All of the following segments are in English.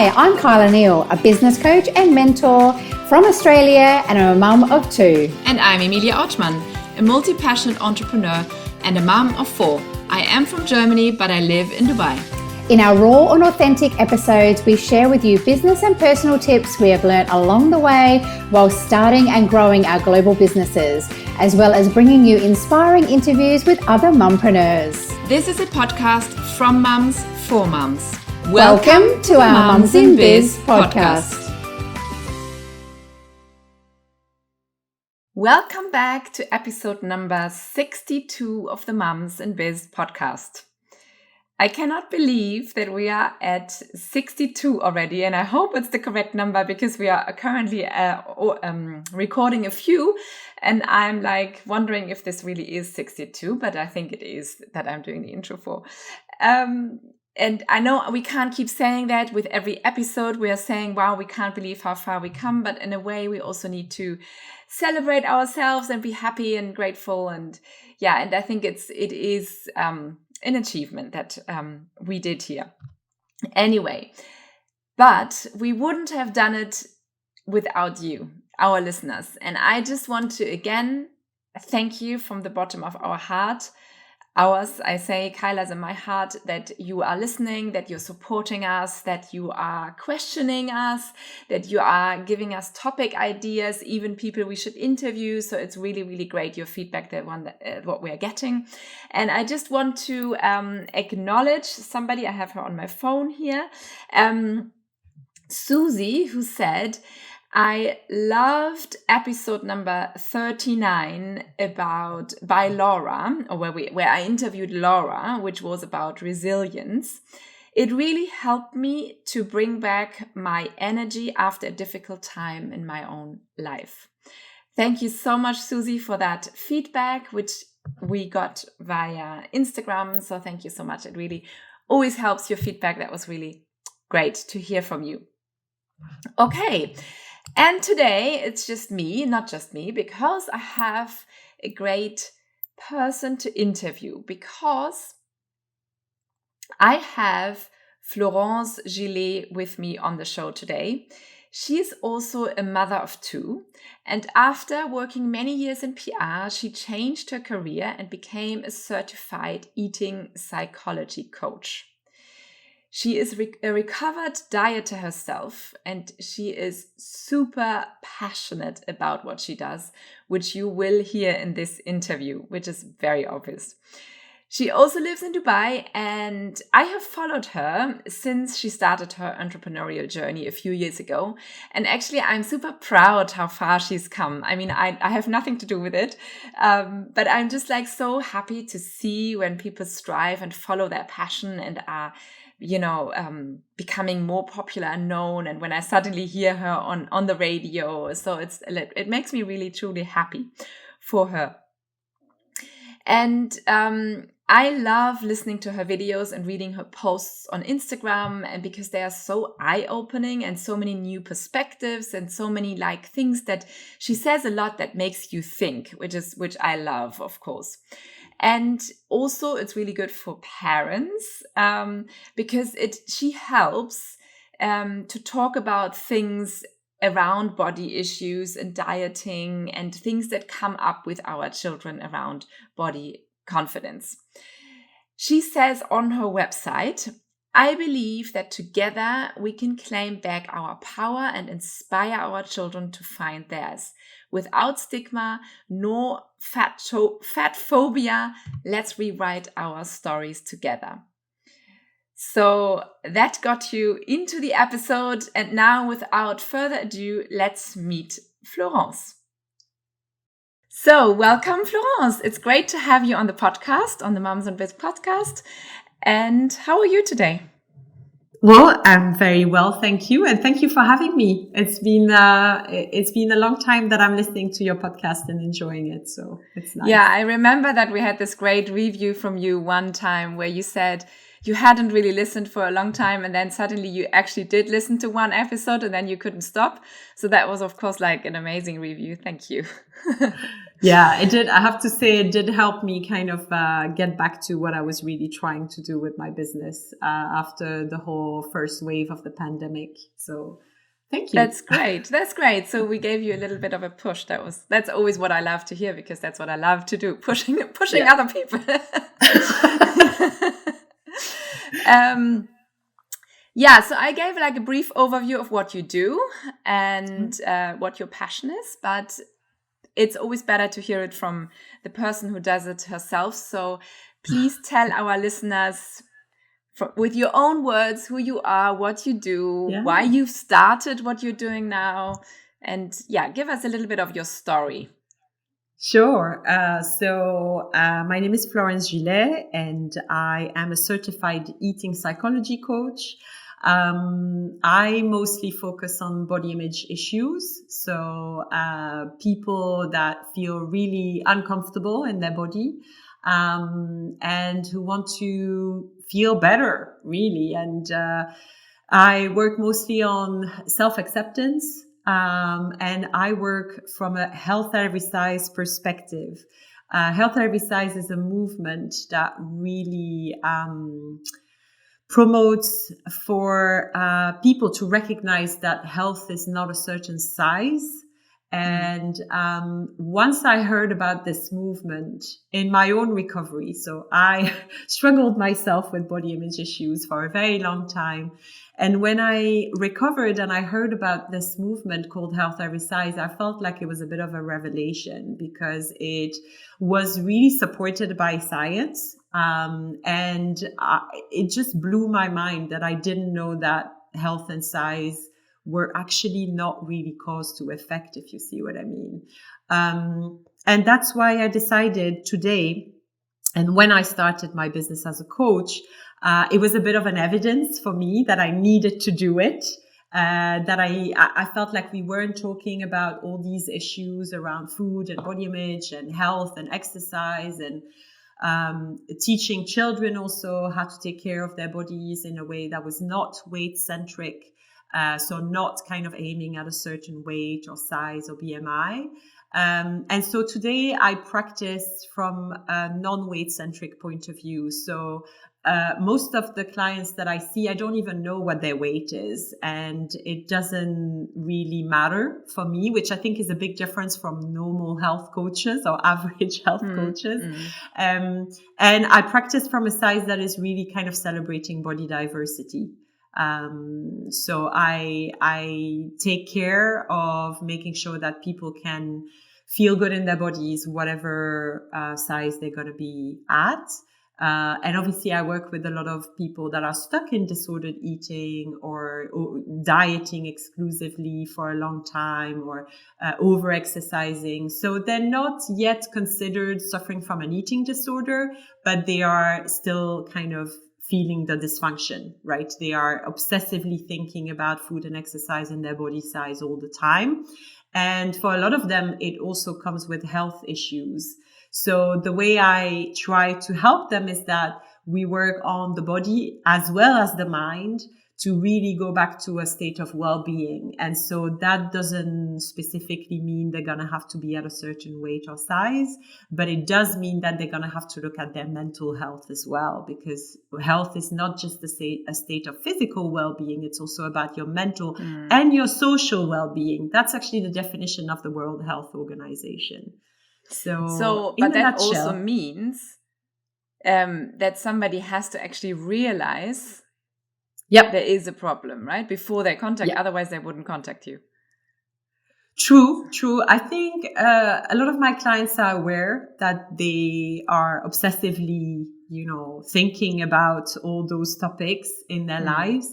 Hi, I'm Kyla Neal, a business coach and mentor from Australia, and I'm a mum of 2. And I'm Emilia, a multi-passionate entrepreneur and a mum of 4. I am from Germany, but I live in Dubai. In our raw and authentic episodes, we share with you business and personal tips we have learned along the way while starting and growing our global businesses, as well as bringing you inspiring interviews with other mumpreneurs. This is a podcast from mums for mums. Welcome to our Mums in Biz podcast. Welcome back to episode number 62 of the Mums in Biz podcast. I cannot believe that we are at 62 already, and I hope it's the correct number because we are currently recording a few, and I'm like wondering if this really is 62, but I think it is that I'm doing the intro for. And I know we can't keep saying that with every episode. We are saying, wow, we can't believe how far we come, but in a way we also need to celebrate ourselves and be happy and grateful, and I think it is an achievement that we did here. Anyway, but we wouldn't have done it without you, our listeners. And I just want to again thank you from the bottom of our heart. Ours, I say, Kyla's in my heart, that you are listening, that you're supporting us, that you are questioning us, that you are giving us topic ideas, even people we should interview. So it's really, really great, your feedback, what we are getting. And I just want to acknowledge somebody. I have her on my phone here. Susie, who said, I loved episode number 39 by Laura, or where I interviewed Laura, which was about resilience. It really helped me to bring back my energy after a difficult time in my own life. Thank you so much, Susie, for that feedback, which we got via Instagram. So thank you so much. It really always helps, your feedback. That was really great to hear from you. Okay. And today it's just me, not just me, because I have a great person to interview, because I have Florence Gillet with me on the show today. She is also a mother of 2, and after working many years in PR, she changed her career and became a certified eating psychology coach. She is a recovered dieter herself, and she is super passionate about what she does, which you will hear in this interview, which is very obvious. She also lives in Dubai, and I have followed her since she started her entrepreneurial journey a few years ago. And actually, I'm super proud how far she's come. I mean, I have nothing to do with it, but I'm just like so happy to see when people strive and follow their passion and are becoming more popular and known, and when I suddenly hear her on the radio. So it makes me really truly happy for her. And I love listening to her videos and reading her posts on Instagram, and because they are so eye-opening and so many new perspectives and so many things that she says a lot that makes you think, which I love, of course. And also it's really good for parents because she helps to talk about things around body issues and dieting and things that come up with our children around body confidence. She says on her website, I believe that together we can claim back our power and inspire our children to find theirs. Without stigma nor fat phobia, let's rewrite our stories together. So that got you into the episode. And now, without further ado, let's meet Florence. So welcome, Florence. It's great to have you on the podcast, on the Mums in Biz podcast. And how are you today? Well, I'm very well, thank you. And thank you for having me. It's been a long time that I'm listening to your podcast and enjoying it. So it's nice. Yeah, I remember that we had this great review from you one time where you said you hadn't really listened for a long time, and then suddenly you actually did listen to one episode, and then you couldn't stop. So that was, of course, like an amazing review. Thank you. Yeah, it did. I have to say, it did help me kind of get back to what I was really trying to do with my business after the whole first wave of the pandemic. So thank you. That's great. That's great. So we gave you a little bit of a push. That's always what I love to hear, because that's what I love to do, pushing other people. Yeah, so I gave like a brief overview of what you do and what your passion is, but it's always better to hear it from the person who does it herself. So please tell our listeners with your own words who you are, what you do, why you've started what you're doing now, and give us a little bit of your story. Sure. So my name is Florence Gillet, and I am a certified eating psychology coach. I mostly focus on body image issues. So people that feel really uncomfortable in their body and who want to feel better, really. And I work mostly on self-acceptance. And I work from a health at every size perspective. Health at every size is a movement that really promotes for people to recognize that health is not a certain size. And once I heard about this movement in my own recovery, so I struggled myself with body image issues for a very long time. And when I recovered and I heard about this movement called Health Every Size, I felt like it was a bit of a revelation, because it was really supported by science. And it just blew my mind that I didn't know that health and size were actually not really cause to effect, if you see what I mean. And that's why I decided today, and when I started my business as a coach, it was a bit of an evidence for me that I needed to do it. That I felt like we weren't talking about all these issues around food and body image and health and exercise, and teaching children also how to take care of their bodies in a way that was not weight centric. So not kind of aiming at a certain weight or size or BMI. And so today I practice from a non-weight centric point of view. So most of the clients that I see, I don't even know what their weight is, and it doesn't really matter for me, which I think is a big difference from normal health coaches or average health coaches. And I practice from a size that is really kind of celebrating body diversity. So I take care of making sure that people can feel good in their bodies, whatever size they're going to be at. And obviously I work with a lot of people that are stuck in disordered eating or dieting exclusively for a long time, or over exercising. So they're not yet considered suffering from an eating disorder, but they are still kind of feeling the dysfunction, right? They are obsessively thinking about food and exercise and their body size all the time. And for a lot of them, it also comes with health issues. So the way I try to help them is that we work on the body as well as the mind to really go back to a state of well-being. And so that doesn't specifically mean they're going to have to be at a certain weight or size, but it does mean that they're going to have to look at their mental health as well, because health is not just a state of physical well-being. It's also about your mental and your social well-being. That's actually the definition of the World Health Organization. So but that also means that somebody has to actually realize there is a problem, right? Before they contact, otherwise they wouldn't contact you. True. I think a lot of my clients are aware that they are obsessively, thinking about all those topics in their lives.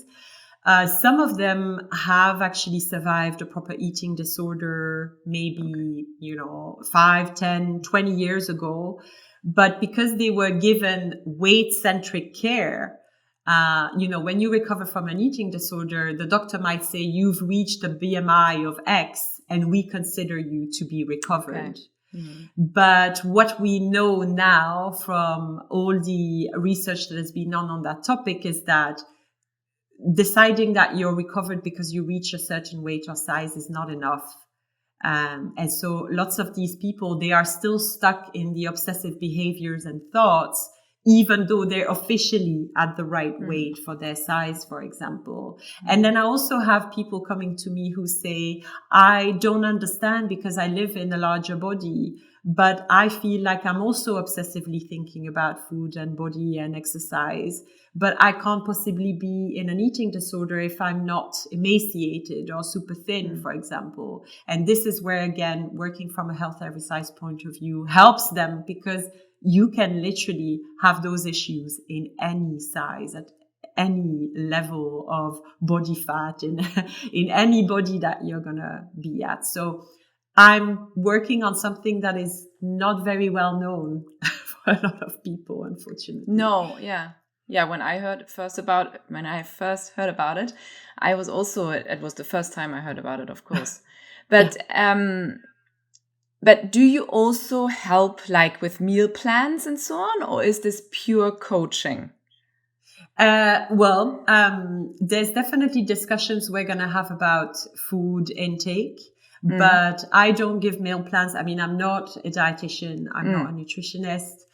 Some of them have actually survived a proper eating disorder, maybe, 5, 10, 20 years ago. But because they were given weight-centric care, when you recover from an eating disorder, the doctor might say you've reached a BMI of X and we consider you to be recovered. But what we know now from all the research that has been done on that topic is that deciding that you're recovered because you reach a certain weight or size is not enough. And so lots of these people, they are still stuck in the obsessive behaviors and thoughts, even though they're officially at the right weight for their size, for example. And then I also have people coming to me who say, I don't understand because I live in a larger body, but I feel like I'm also obsessively thinking about food and body and exercise. But I can't possibly be in an eating disorder if I'm not emaciated or super thin, for example. And this is where, again, working from a health every size point of view helps them, because you can literally have those issues in any size, at any level of body fat, in any body that you're going to be at. So I'm working on something that is not very well known for a lot of people, unfortunately. No, yeah. Yeah, when I first heard about it, I was also, it was the first time I heard about it, of course. But but do you also help like with meal plans and so on, or is this pure coaching? There's definitely discussions we're going to have about food intake, but I don't give meal plans. I mean, I'm not a dietitian. I'm not a nutritionist.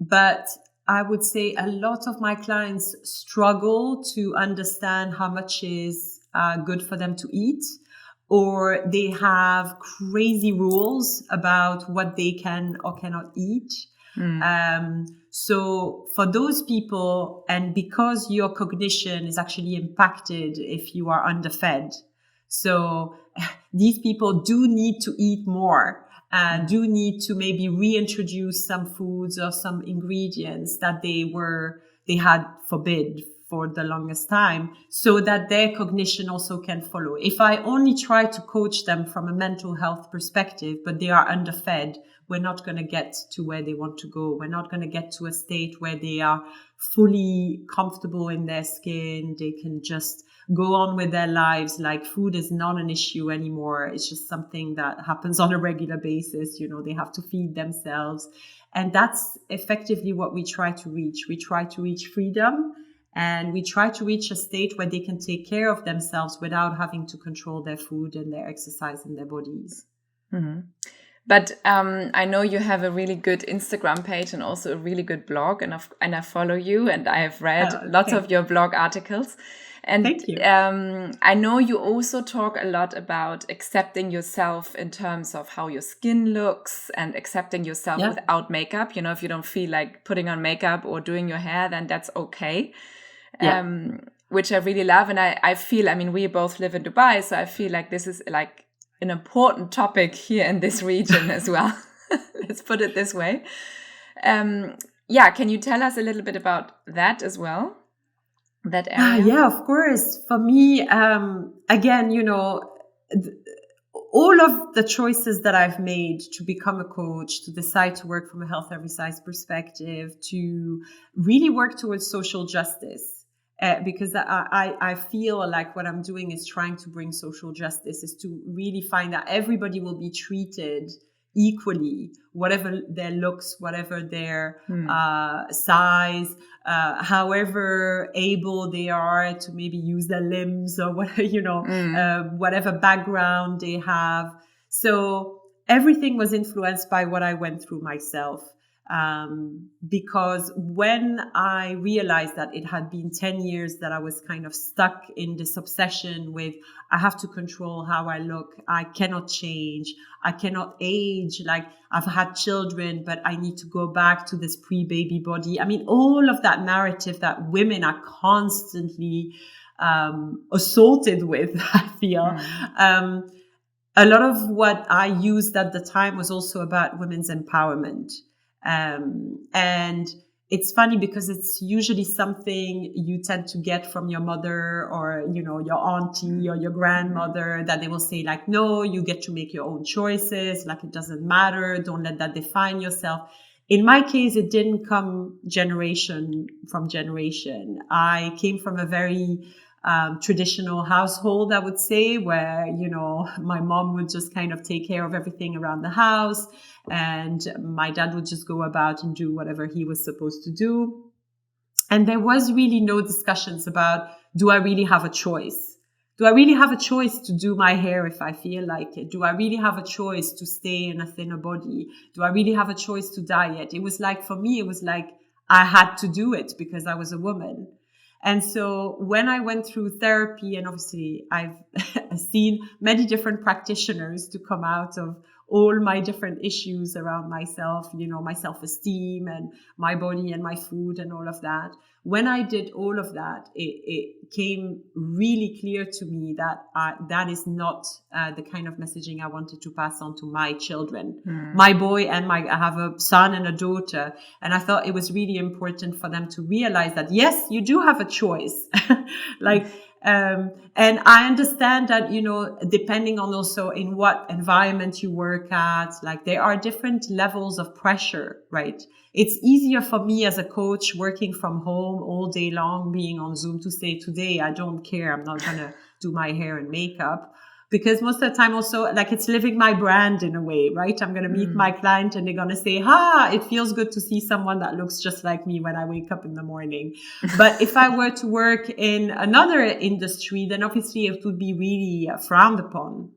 But I would say a lot of my clients struggle to understand how much is good for them to eat, or they have crazy rules about what they can or cannot eat. So for those people, and because your cognition is actually impacted if you are underfed, so these people do need to eat more. Do need to maybe reintroduce some foods or some ingredients that they had forbid for the longest time, so that their cognition also can follow. If I only try to coach them from a mental health perspective, but they are underfed, we're not going to get to where they want to go. We're not going to get to a state where they are fully comfortable in their skin. They can just go on with their lives. Like, food is not an issue anymore. It's just something that happens on a regular basis. You know, they have to feed themselves. And that's effectively what we try to reach. We try to reach freedom, and we try to reach a state where they can take care of themselves without having to control their food and their exercise and their bodies. But I know you have a really good Instagram page and also a really good blog, and I follow you, and I have read lots of your blog articles. And Thank you. I know you also talk a lot about accepting yourself in terms of how your skin looks, and accepting yourself without makeup. You know, if you don't feel like putting on makeup or doing your hair, then that's okay. Which I really love. And I feel, I mean, we both live in Dubai, so I feel like this is like an important topic here in this region as well. Let's put it this way. Can you tell us a little bit about that as well? That area? Yeah, of course. For me, again, you know, all of the choices that I've made to become a coach, to decide to work from a health every size perspective, to really work towards social justice. Because I feel like what I'm doing is trying to bring social justice, is to really find that everybody will be treated equally, whatever their looks, whatever their size, however able they are to maybe use their limbs, or whatever, you know, whatever background they have. So everything was influenced by what I went through myself. Because when I realized that it had been 10 years that I was kind of stuck in this obsession with, I have to control how I look, I cannot change, I cannot age, like I've had children, but I need to go back to this pre-baby body. I mean, all of that narrative that women are constantly assaulted with, I feel. A lot of what I used at the time was also about women's empowerment. And it's funny because it's usually something you tend to get from your mother, or, you know, your auntie or your grandmother, that they will say like, no, you get to make your own choices. Like, it doesn't matter. Don't let that define yourself. In my case, it didn't come generation from generation. I came from a very traditional household, I would say, where, my mom would just kind of take care of everything around the house, and my dad would just go about and do whatever he was supposed to do. And there was really no discussions about, do I really have a choice? Do I really have a choice to do my hair if I feel like it? Do I really have a choice to stay in a thinner body? Do I really have a choice to diet? It was like, for me, it was like I had to do it because I was a woman. And so when I went through therapy, and obviously I've seen many different practitioners to come out of all my different issues around myself, my self-esteem and my body and my food and all of that. When I did all of that, it came really clear to me that that is not the kind of messaging I wanted to pass on to my children. My boy and I have a son and a daughter, and I thought it was really important for them to realize that, yes, you do have a choice. And I understand that, depending on also in what environment you work at, like there are different levels of pressure, right? It's easier for me as a coach working from home all day long, being on Zoom, to say, today, I don't care. I'm not going to do my hair and makeup. Because most of the time also, like, it's living my brand in a way, right? I'm going to meet my client and they're going to say, it feels good to see someone that looks just like me when I wake up in the morning. But if I were to work in another industry, then obviously it would be really frowned upon.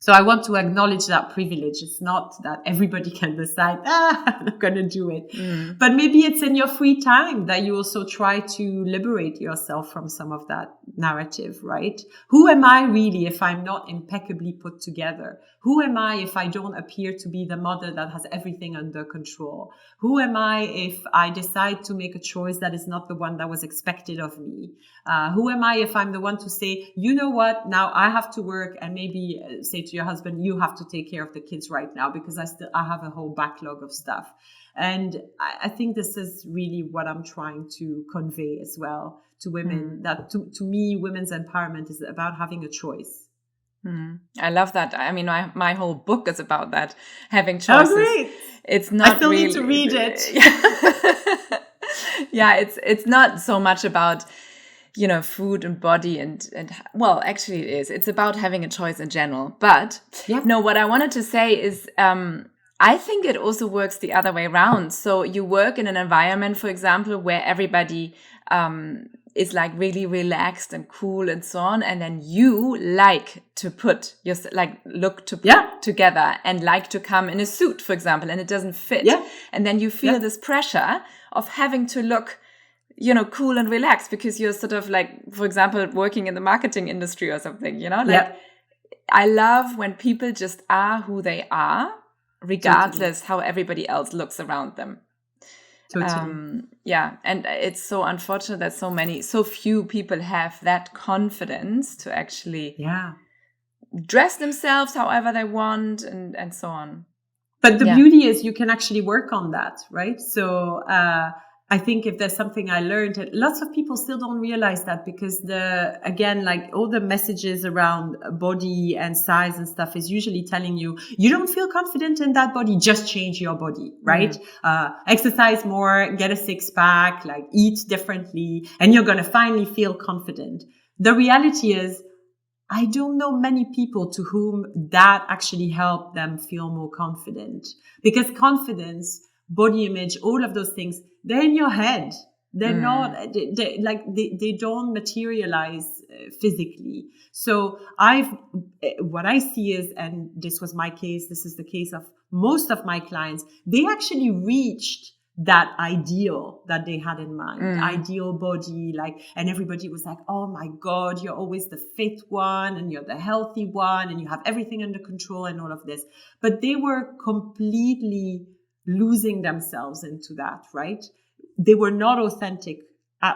So I want to acknowledge that privilege. It's not that everybody can decide, I'm not going to do it. But maybe it's in your free time that you also try to liberate yourself from some of that narrative, right? Who am I really if I'm not impeccably put together? Who am I if I don't appear to be the mother that has everything under control? Who am I if I decide to make a choice that is not the one that was expected of me? Who am I if I'm the one to say, you know what, now I have to work, and maybe say to your husband, you have to take care of the kids right now because I have a whole backlog of stuff. And I think this is really what I'm trying to convey as well to women, that to me, women's empowerment is about having a choice. I love that. I mean, my whole book is about that, having choices. Oh, great. It's not I still really, need to read it. Yeah, it's not so much about, food and body and well, actually it is. It's about having a choice in general. But no, what I wanted to say is, I think it also works the other way around. So you work in an environment, for example, where everybody is like really relaxed and cool and so on, and then you like to put your look to put together and like to come in a suit, for example, and it doesn't fit, and then you feel this pressure of having to look, cool and relaxed because you're sort of like, for example, working in the marketing industry or something, I love when people just are who they are, regardless how everybody else looks around them. Totally. And it's so unfortunate that so few people have that confidence to actually dress themselves however they want and so on. But the beauty is you can actually work on that, right? So I think if there's something I learned, lots of people still don't realize that, because all the messages around body and size and stuff is usually telling you, you don't feel confident in that body, just change your body, right? Exercise more, get a 6-pack, eat differently, and you're going to finally feel confident. The reality is, I don't know many people to whom that actually helped them feel more confident, because confidence, body image, all of those things, they're in your head. They're not, they don't materialize physically. So what I see is, and this was my case, this is the case of most of my clients, they actually reached that ideal that they had in mind, ideal body, and everybody was like, oh my God, you're always the fit one and you're the healthy one and you have everything under control and all of this. But they were completely losing themselves into that, right? They were not authentic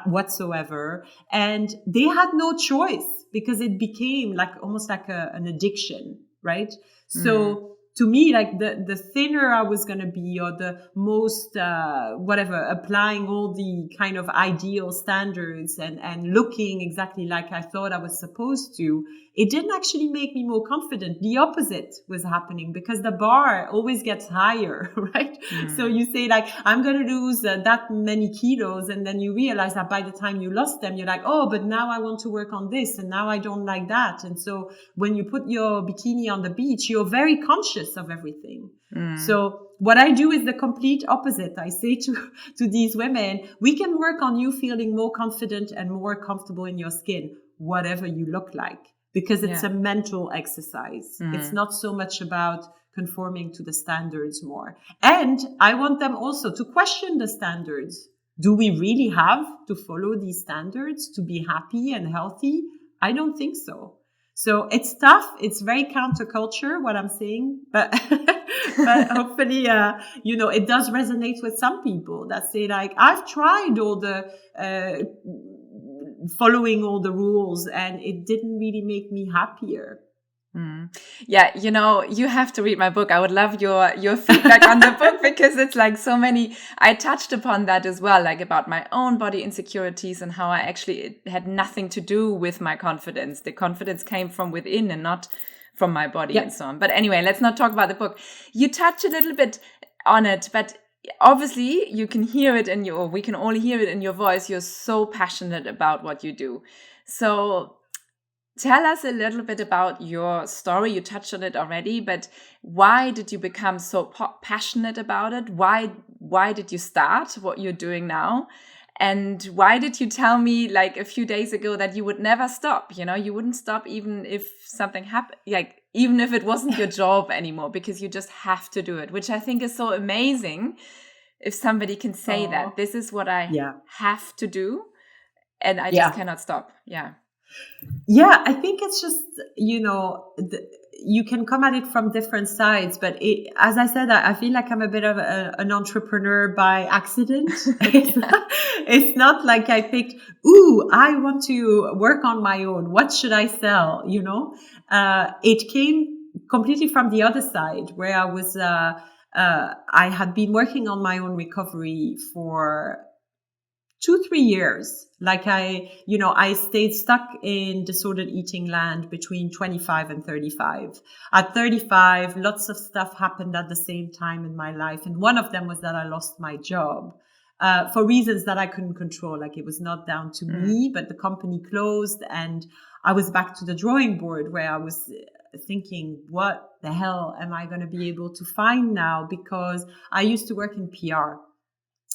whatsoever. And they had no choice because it became almost like an addiction, right? So to me, the thinner I was going to be, or the most, applying all the kind of ideal standards and looking exactly like I thought I was supposed to, it didn't actually make me more confident. The opposite was happening because the bar always gets higher, right? So you say like, I'm going to lose that many kilos. And then you realize that by the time you lost them, you're like, oh, but now I want to work on this. And now I don't like that. And so when you put your bikini on the beach, you're very conscious of everything. So what I do is the complete opposite. I say to these women, we can work on you feeling more confident and more comfortable in your skin, whatever you look like, because it's a mental exercise. It's not so much about conforming to the standards more. And I want them also to question the standards. Do we really have to follow these standards to be happy and healthy? I don't think so. So it's tough. It's very counterculture, what I'm saying, but hopefully, it does resonate with some people that say like, I've tried all the, following all the rules and it didn't really make me happier. Yeah, you have to read my book. I would love your feedback on the book because it's like so many. I touched upon that as well, like about my own body insecurities and how it had nothing to do with my confidence. The confidence came from within and not from my body and so on. But anyway, let's not talk about the book. You touch a little bit on it, but obviously you can hear it we can all hear it in your voice. You're so passionate about what you do. So tell us a little bit about your story. You touched on it already, but why did you become so passionate about it? Why did you start what you're doing now? And why did you tell me like a few days ago that you would never stop? You wouldn't stop even if something happened, like even if it wasn't your job anymore, because you just have to do it, which I think is so amazing. If somebody can say that this is what I have to do and I just cannot stop. Yeah, I think it's just, you can come at it from different sides, but as I said, I feel like I'm a bit of an entrepreneur by accident. It's not like I picked, I want to work on my own. What should I sell? It came completely from the other side where I was, I had been working on my own recovery for 2-3 years. Like I stayed stuck in disordered eating land between 25 and 35. At 35, lots of stuff happened at the same time in my life. And one of them was that I lost my job, for reasons that I couldn't control. Like it was not down to me, but the company closed and I was back to the drawing board where I was thinking, what the hell am I going to be able to find now? Because I used to work in PR.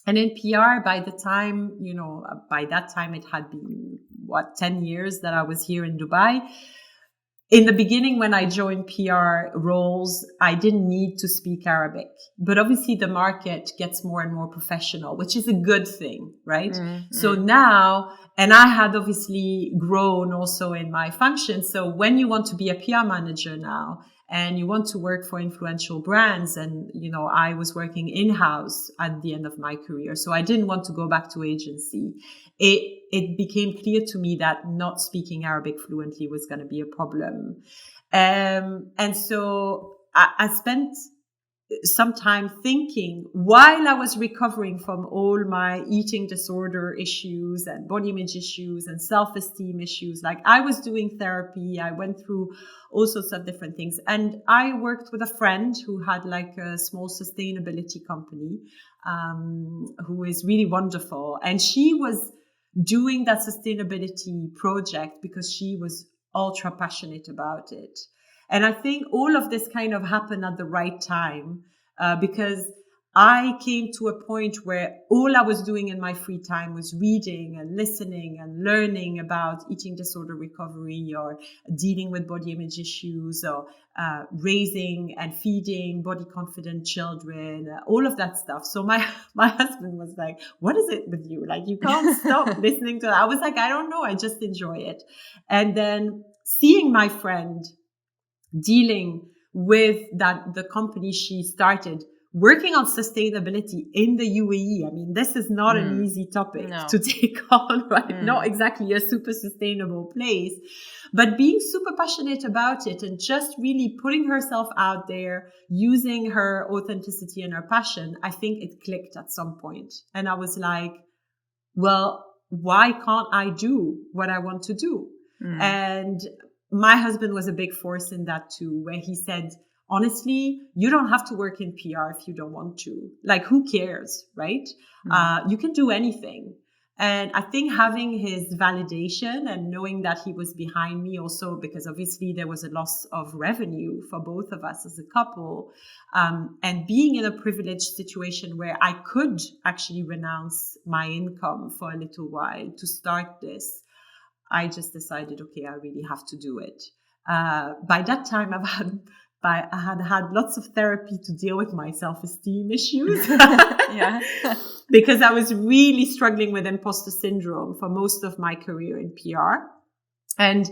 And in PR, by that time it had been 10 years that I was here in Dubai. In the beginning, when I joined PR roles, I didn't need to speak Arabic, but obviously the market gets more and more professional, which is a good thing, right? So now, and I had obviously grown also in my function. So when you want to be a PR manager now, and you want to work for influential brands. And, I was working in-house at the end of my career. So I didn't want to go back to agency. It became clear to me that not speaking Arabic fluently was going to be a problem. And so I spent some time thinking while I was recovering from all my eating disorder issues and body image issues and self-esteem issues. Like I was doing therapy. I went through all sorts of different things. And I worked with a friend who had like a small sustainability company, who is really wonderful. And she was doing that sustainability project because she was ultra passionate about it. And I think all of this kind of happened at the right time, because I came to a point where all I was doing in my free time was reading and listening and learning about eating disorder recovery or dealing with body image issues or raising and feeding body confident children, all of that stuff. So my husband was like, what is it with you? Like, you can't stop listening to that. I was like, I don't know. I just enjoy it. And then seeing my friend dealing with the company she started, working on sustainability in the UAE. I mean, this is not an easy topic to take on, right? Not exactly a super sustainable place, but being super passionate about it and just really putting herself out there, using her authenticity and her passion. I think it clicked at some point. And I was like, well, why can't I do what I want to do? And my husband was a big force in that too, where he said, honestly, you don't have to work in PR if you don't want to. Like, who cares, right? You can do anything. And I think having his validation and knowing that he was behind me also, because obviously there was a loss of revenue for both of us as a couple, and being in a privileged situation where I could actually renounce my income for a little while to start this, I just decided, okay, I really have to do it. By that time, I had lots of therapy to deal with my self-esteem issues. Yeah. Because I was really struggling with imposter syndrome for most of my career in PR. And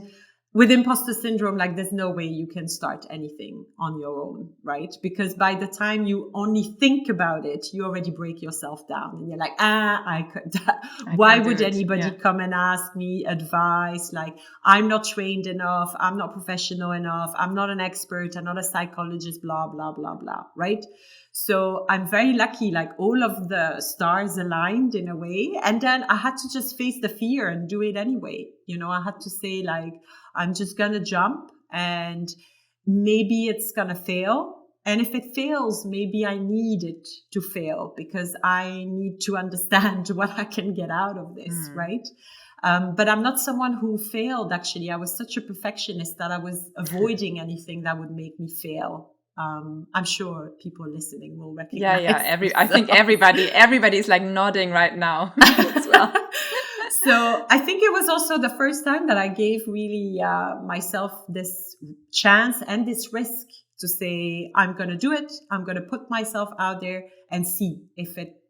with imposter syndrome, like, there's no way you can start anything on your own, right? Because by the time you only think about it, you already break yourself down and you're like, why would anybody come and ask me advice? Like, I'm not trained enough. I'm not professional enough. I'm not an expert. I'm not a psychologist, blah, blah, blah, blah, right? So I'm very lucky, like, all of the stars aligned in a way. And then I had to just face the fear and do it anyway. You know, I had to say, like, I'm just going to jump and maybe it's going to fail. And if it fails, maybe I need it to fail because I need to understand what I can get out of this, right? But I'm not someone who failed, actually. I was such a perfectionist that I was avoiding anything that would make me fail. I'm sure people listening will recognize. I think everybody's like nodding right now as well. So I think it was also the first time that I gave really myself this chance and this risk to say, I'm going to do it. I'm going to put myself out there and see if it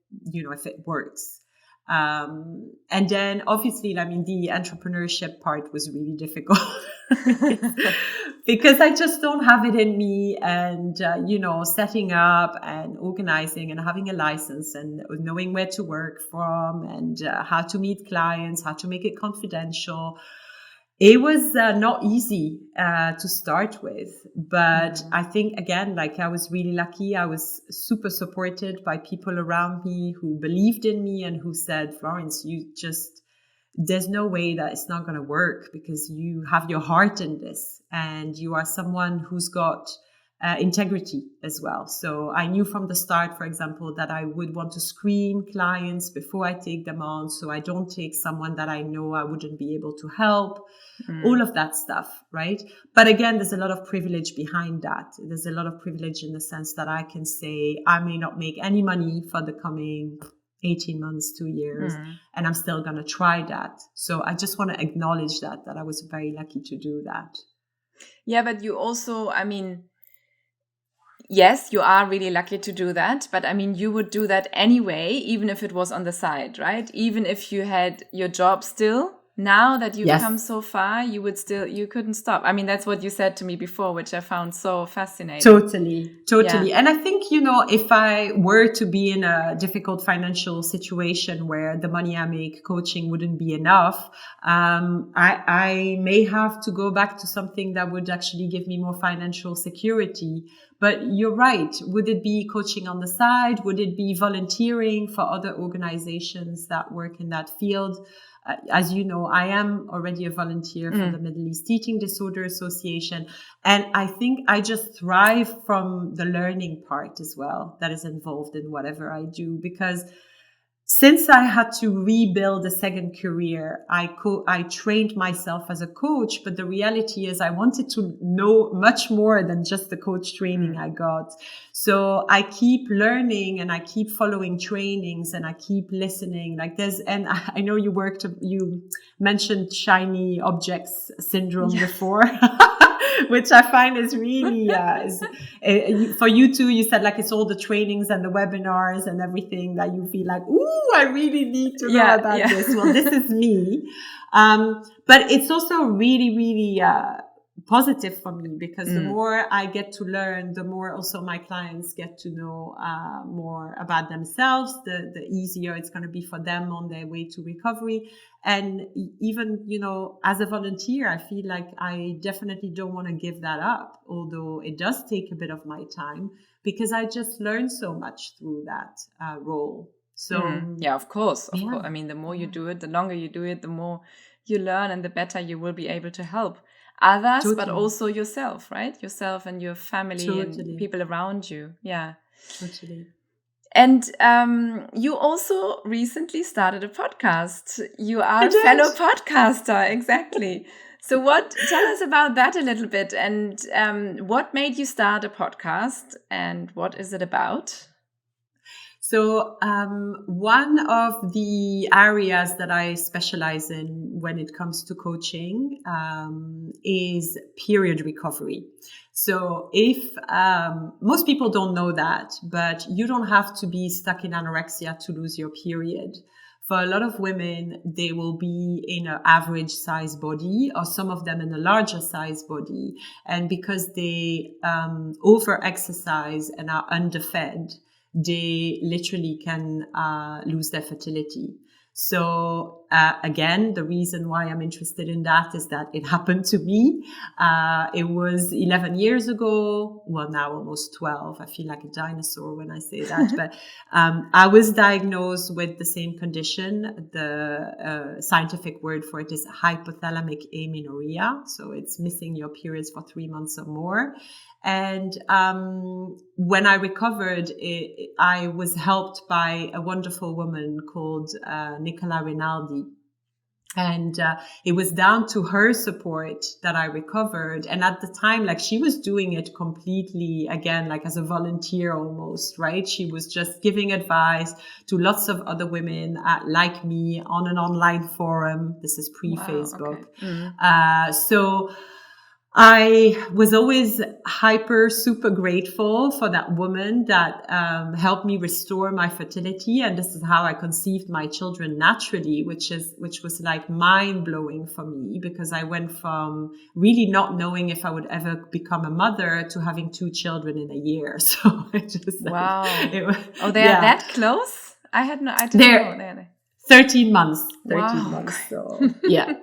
works. And then obviously, I mean, the entrepreneurship part was really difficult because I just don't have it in me. And, setting up and organizing and having a license and knowing where to work from and how to meet clients, how to make it confidential. It was not easy to start with, but I think, again, like, I was really lucky. I was super supported by people around me who believed in me and who said, Florence, there's no way that it's not going to work because you have your heart in this and you are someone who's got integrity as well. So I knew from the start, for example, that I would want to screen clients before I take them on. So I don't take someone that I know I wouldn't be able to help, all of that stuff, right? But again, there's a lot of privilege behind that. There's a lot of privilege in the sense that I can say I may not make any money for the coming 18 months, 2 years, and I'm still going to try that. So I just want to acknowledge that I was very lucky to do that. Yeah, but you also, I mean, yes, you are really lucky to do that. But I mean, you would do that anyway, even if it was on the side, right? Even if you had your job still. Now that you've come so far, you couldn't stop. I mean, that's what you said to me before, which I found so fascinating. Totally. Yeah. And I think, if I were to be in a difficult financial situation where the money I make coaching wouldn't be enough, I may have to go back to something that would actually give me more financial security. But you're right. Would it be coaching on the side? Would it be volunteering for other organizations that work in that field? As you know, I am already a volunteer for the Middle East Eating Disorder Association. And I think I just thrive from the learning part as well that is involved in whatever I do. Because since I had to rebuild a second career, I trained myself as a coach. But the reality is I wanted to know much more than just the coach training I got. So I keep learning and I keep following trainings and I keep listening. And I know you mentioned shiny objects syndrome before. Which I find is really, for you too, you said like it's all the trainings and the webinars and everything that you feel like, ooh, I really need to know about this. Well, this is me. But it's also really, really positive for me because the more I get to learn, the more also my clients get to know more about themselves, the easier it's going to be for them on their way to recovery. And even, as a volunteer, I feel like I definitely don't want to give that up, although it does take a bit of my time because I just learned so much through that role. So, yeah, of course. Of course. I mean, the more you do it, the longer you do it, the more you learn and the better you will be able to help. others, but Totally. also yourself, right? Yourself and your family and Totally. people around you. Yeah. Totally. And you also recently started a podcast. You are I a did. fellow podcaster, exactly. So, tell us about that a little bit, and what made you start a podcast, and what is it about? So one of the areas that I specialize in when it comes to coaching is period recovery. So if most people don't know that, but you don't have to be stuck in anorexia to lose your period. For a lot of women, they will be in an average size body, or some of them in a larger size body. And because they over exercise and are underfed, they literally can lose their fertility. So again, the reason why I'm interested in that is that it happened to me. It was 11 years ago. Well, now almost 12. I feel like a dinosaur when I say that. But I was diagnosed with the same condition. The scientific word for it is hypothalamic amenorrhea. So it's missing your periods for 3 months or more. And when I recovered, I was helped by a wonderful woman called Nicola Rinaldi. And it was down to her support that I recovered. And at the time, like, she was doing it completely, again, like as a volunteer almost, right? She was just giving advice to lots of other women like me on an online forum. This is pre-Facebook. Wow, okay. So I was always super grateful for that woman that helped me restore my fertility, and this is how I conceived my children naturally, which was like mind blowing for me, because I went from really not knowing if I would ever become a mother to having 2 children in a year. So it just Wow. Oh, they are that close? I didn't know. 13 months. Wow. So yeah.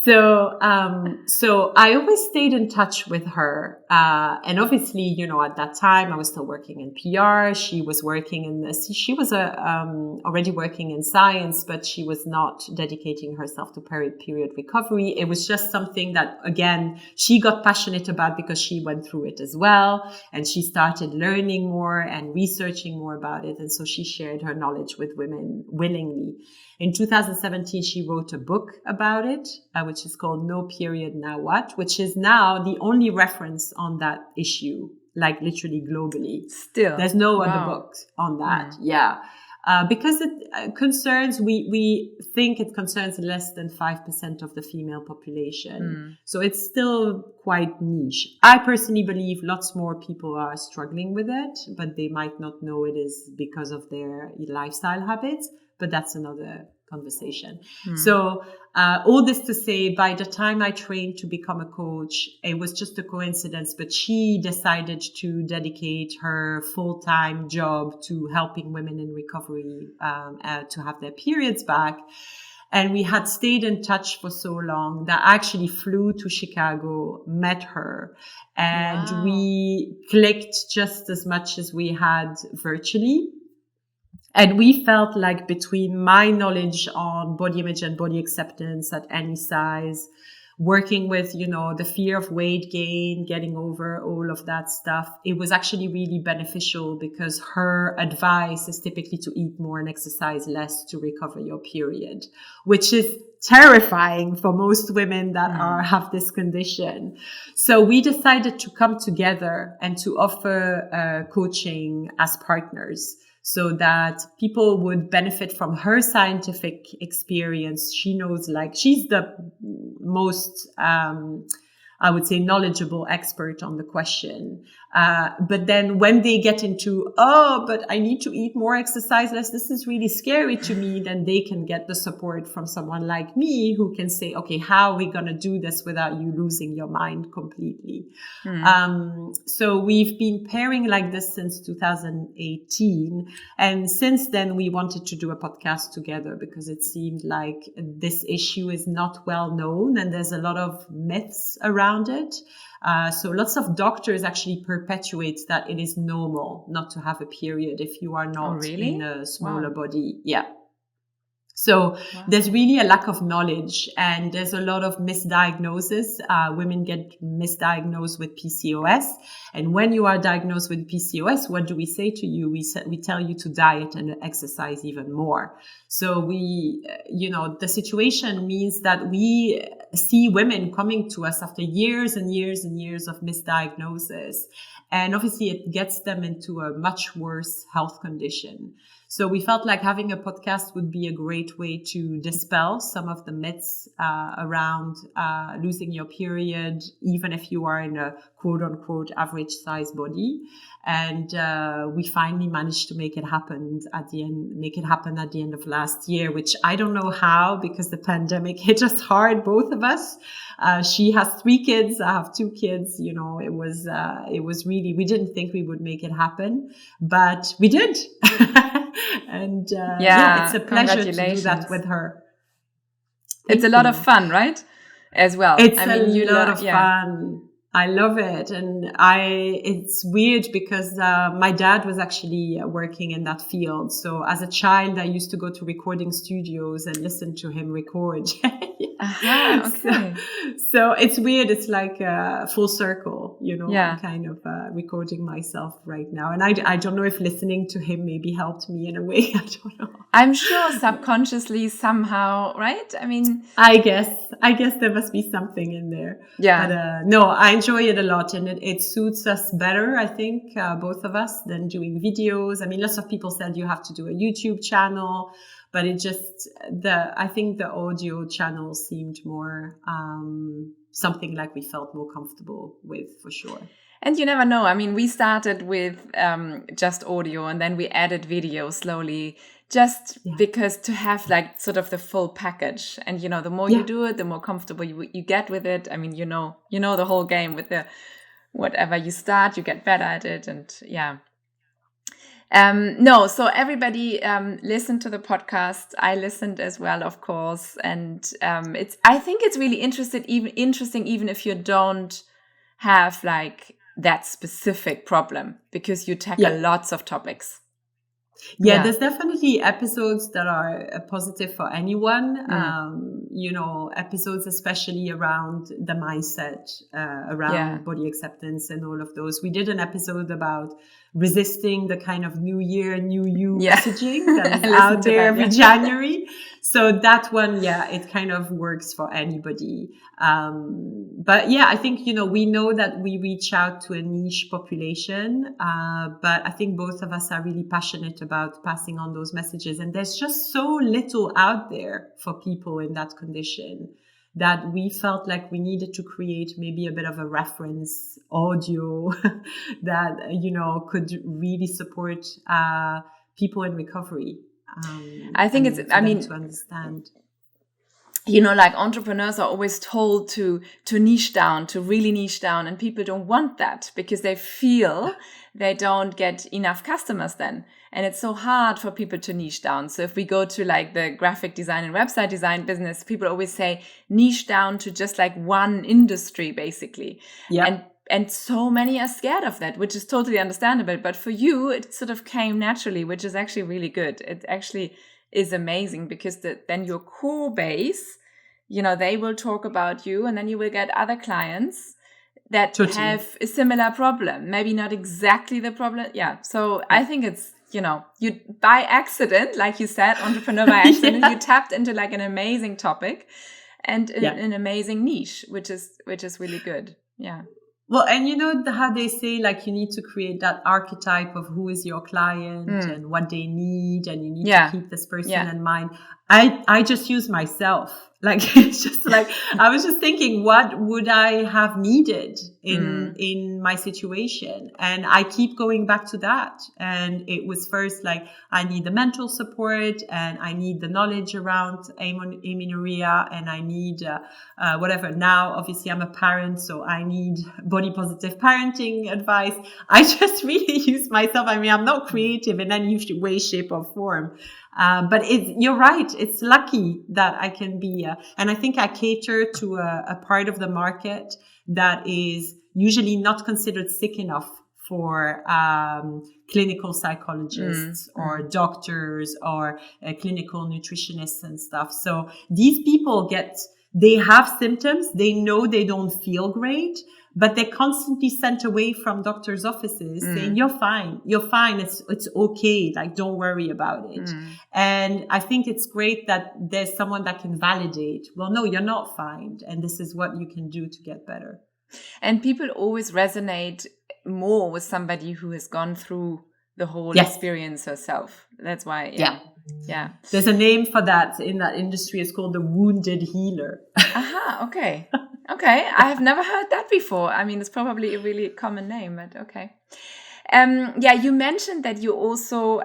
So I always stayed in touch with her. And obviously, you know, at that time I was still working in PR. She was working in this. She was already working in science, but she was not dedicating herself to period recovery. It was just something that, again, she got passionate about because she went through it as well. And she started learning more and researching more about it. And so she shared her knowledge with women willingly. In 2017, she wrote a book about it, which is called No Period, Now What?, which is now the only reference on that issue, like literally globally. Still. There's no other book on that. Yeah. Because it concerns, we think it concerns less than 5% of the female population. So it's still quite niche. I personally believe lots more people are struggling with it, but they might not know it is because of their lifestyle habits. But that's another conversation. So all this to say, by the time I trained to become a coach, it was just a coincidence, but she decided to dedicate her full-time job to helping women in recovery to have their periods back. And we had stayed in touch for so long that I actually flew to Chicago, met her, and we clicked just as much as we had virtually. And we felt like between my knowledge on body image and body acceptance at any size, working with, you know, the fear of weight gain, getting over all of that stuff, it was actually really beneficial, because her advice is typically to eat more and exercise less to recover your period, which is terrifying for most women that have this condition. So we decided to come together and to offer coaching as partners, so that people would benefit from her scientific experience. She knows, like, she's the most, I would say, knowledgeable expert on the question. But then when they get into, but I need to eat more, exercise less, this is really scary to me, then they can get the support from someone like me who can say, okay, how are we going to do this without you losing your mind completely? So we've been pairing like this since 2018. And since then, we wanted to do a podcast together, because it seemed like this issue is not well known and there's a lot of myths around it. So lots of doctors actually perpetuate that it is normal not to have a period if you are not in a smaller body. Yeah. So there's really a lack of knowledge, and there's a lot of misdiagnosis. Women get misdiagnosed with PCOS. And when you are diagnosed with PCOS, what do we say to you? We tell you to diet and exercise even more. So the situation means that we see women coming to us after years and years and years of misdiagnosis. And obviously it gets them into a much worse health condition. So we felt like having a podcast would be a great way to dispel some of the myths around losing your period, even if you are in a quote unquote average size body. And we finally managed to make it happen at the end of last year, which I don't know how, because the pandemic hit us hard, both of us. She has 3 kids. I have 2 kids. It was really, we didn't think we would make it happen, but we did. And it's a pleasure to do that with her. It's a lot of fun, right? As well. It's a lot of fun. I love it. And it's weird because my dad was actually working in that field. So as a child, I used to go to recording studios and listen to him record. Okay. So it's weird. It's like full circle, Yeah. I'm kind of recording myself right now. And I don't know if listening to him maybe helped me in a way. I don't know. I'm sure subconsciously somehow, right? I mean, I guess there must be something in there. Yeah. But no, I enjoy it a lot, and it suits us better, I think, both of us, than doing videos. I mean, lots of people said you have to do a YouTube channel, but I think the audio channel seemed more something like we felt more comfortable with, for sure. And you never know. I mean, we started with just audio, and then we added video slowly, just because to have like sort of the full package. And, the more you do it, the more comfortable you get with it. I mean, you know the whole game with the whatever you start, you get better at it. And so everybody listened to the podcast. I listened as well, of course. And I think it's really interesting, even if you don't have like that specific problem, because you tackle lots of topics. Yeah, there's definitely episodes that are positive for anyone. Episodes especially around the mindset, around body acceptance and all of those. We did an episode about resisting the kind of New Year, New You messaging that is out there every January. So that one, it kind of works for anybody. But I think, we know that we reach out to a niche population, but I think both of us are really passionate about passing on those messages. And there's just so little out there for people in that condition that we felt like we needed to create maybe a bit of a reference audio that, could really support people in recovery. I think to understand. Like entrepreneurs are always told to niche down, to really niche down, and people don't want that because they feel they don't get enough customers then. And it's so hard for people to niche down. So if we go to like the graphic design and website design business, people always say niche down to just like one industry, basically. Yeah. And so many are scared of that, which is totally understandable. But for you, it sort of came naturally, which is actually really good. It actually is amazing because then your core base, they will talk about you, and then you will get other clients that have a similar problem. Maybe not exactly the problem. Yeah. So I think it's, you by accident, like you said, entrepreneur by accident, you tapped into like an amazing topic and an amazing niche, which is really good. Yeah. Well, and how they say, like, you need to create that archetype of who is your client and what they need, and you need to keep this person in mind. I just use myself. Like, it's just like, I was just thinking, what would I have needed in my situation? And I keep going back to that. And it was first like, I need the mental support, and I need the knowledge around amenorrhea, and I need whatever. Now, obviously, I'm a parent, so I need body positive parenting advice. I just really use myself. I mean, I'm not creative in any way, shape, or form. But you're right. It's lucky that I can be, and I think I cater to a part of the market that is usually not considered sick enough for clinical psychologists or doctors or clinical nutritionists and stuff. So these people they have symptoms. They know they don't feel great, but they're constantly sent away from doctors' offices saying, you're fine. It's okay. Like, don't worry about it. And I think it's great that there's someone that can validate, well, no, you're not fine. And this is what you can do to get better. And people always resonate more with somebody who has gone through the whole experience herself. That's why, yeah. There's a name for that in that industry. It's called the wounded healer. Aha, okay. Okay, I have never heard that before. I mean, it's probably a really common name, but okay. You mentioned that you also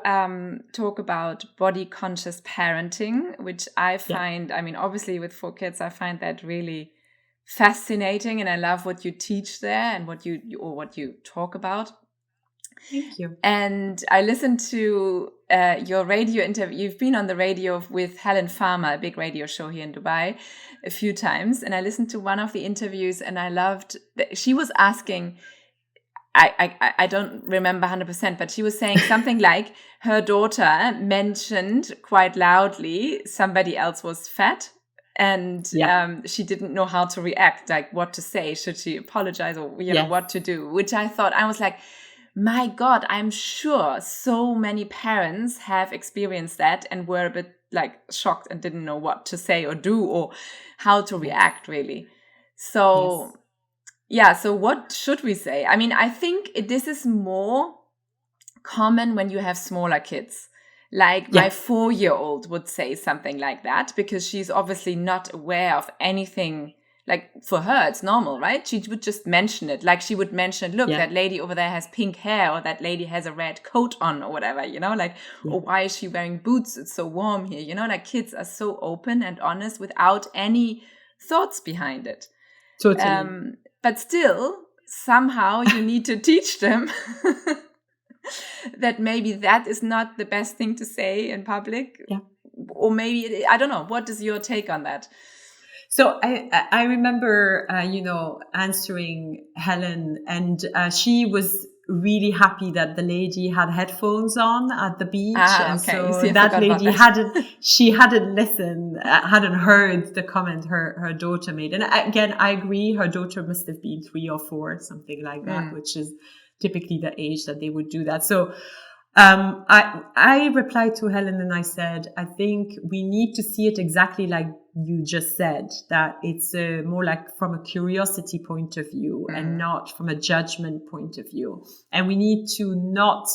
talk about body conscious parenting, which I find, I mean, obviously with 4 kids, I find that really fascinating, and I love what you teach there and what you talk about. Thank you. And I listened to your radio interview. You've been on the radio with Helen Farmer, a big radio show here in Dubai, a few times. And I listened to one of the interviews, and I loved that she was asking, I don't remember 100%, but she was saying something like her daughter mentioned quite loudly somebody else was fat. And she didn't know how to react, like what to say. Should she apologize or know what to do? Which I was like, my God, I'm sure so many parents have experienced that and were a bit like shocked and didn't know what to say or do or how to react, really. So, so what should we say? I mean, I think this is more common when you have smaller kids. Like my 4-year-old would say something like that because she's obviously not aware of anything. Like for her, it's normal, right? She would just mention it. Like she would mention, look, that lady over there has pink hair, or that lady has a red coat on, or whatever, or why is she wearing boots? It's so warm here, like kids are so open and honest without any thoughts behind it. Totally. But still, somehow you need to teach them that maybe that is not the best thing to say in public. Yeah. Or maybe, I don't know. What is your take on that? So I remember, answering Helen, and she was really happy that the lady had headphones on at the beach. And so that lady hadn't listened, hadn't heard the comment her daughter made. And again, I agree. Her daughter must have been 3 or 4, something like that, which is typically the age that they would do that. So I replied to Helen and I said, I think we need to see it exactly like you just said, that it's more like from a curiosity point of view and not from a judgment point of view. And we need to not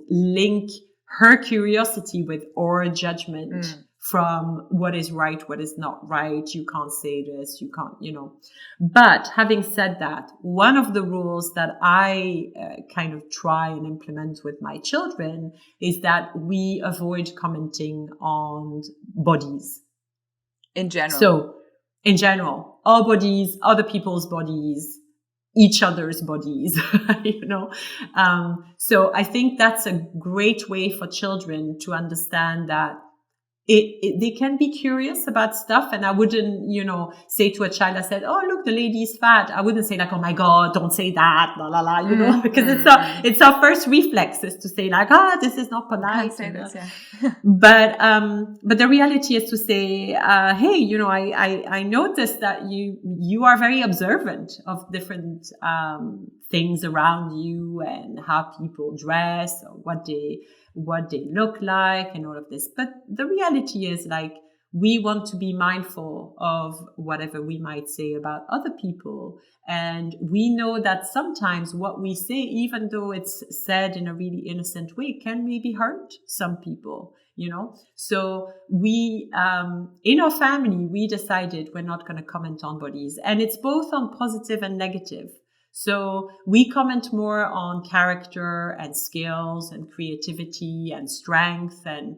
link her curiosity with our judgment from what is right, what is not right. You can't say this, you can't, But having said that, one of the rules that I kind of try and implement with my children is that we avoid commenting on bodies. In general. So, in general, our bodies, other people's bodies, each other's bodies, So I think that's a great way for children to understand that they can be curious about stuff. And I wouldn't, say to a child, I said, oh, look, the lady's fat. I wouldn't say like, oh my God, don't say that, la, la, la, because it's our first reflex is to say like, this is not polite. Can't say this, But the reality is to say, hey, I noticed that you are very observant of different, things around you and how people dress or what they look like and all of this. But the reality is like, we want to be mindful of whatever we might say about other people. And we know that sometimes what we say, even though it's said in a really innocent way, can maybe hurt some people, So we, in our family, we decided we're not going to comment on bodies. And it's both on positive and negative. So we comment more on character and skills and creativity and strength and,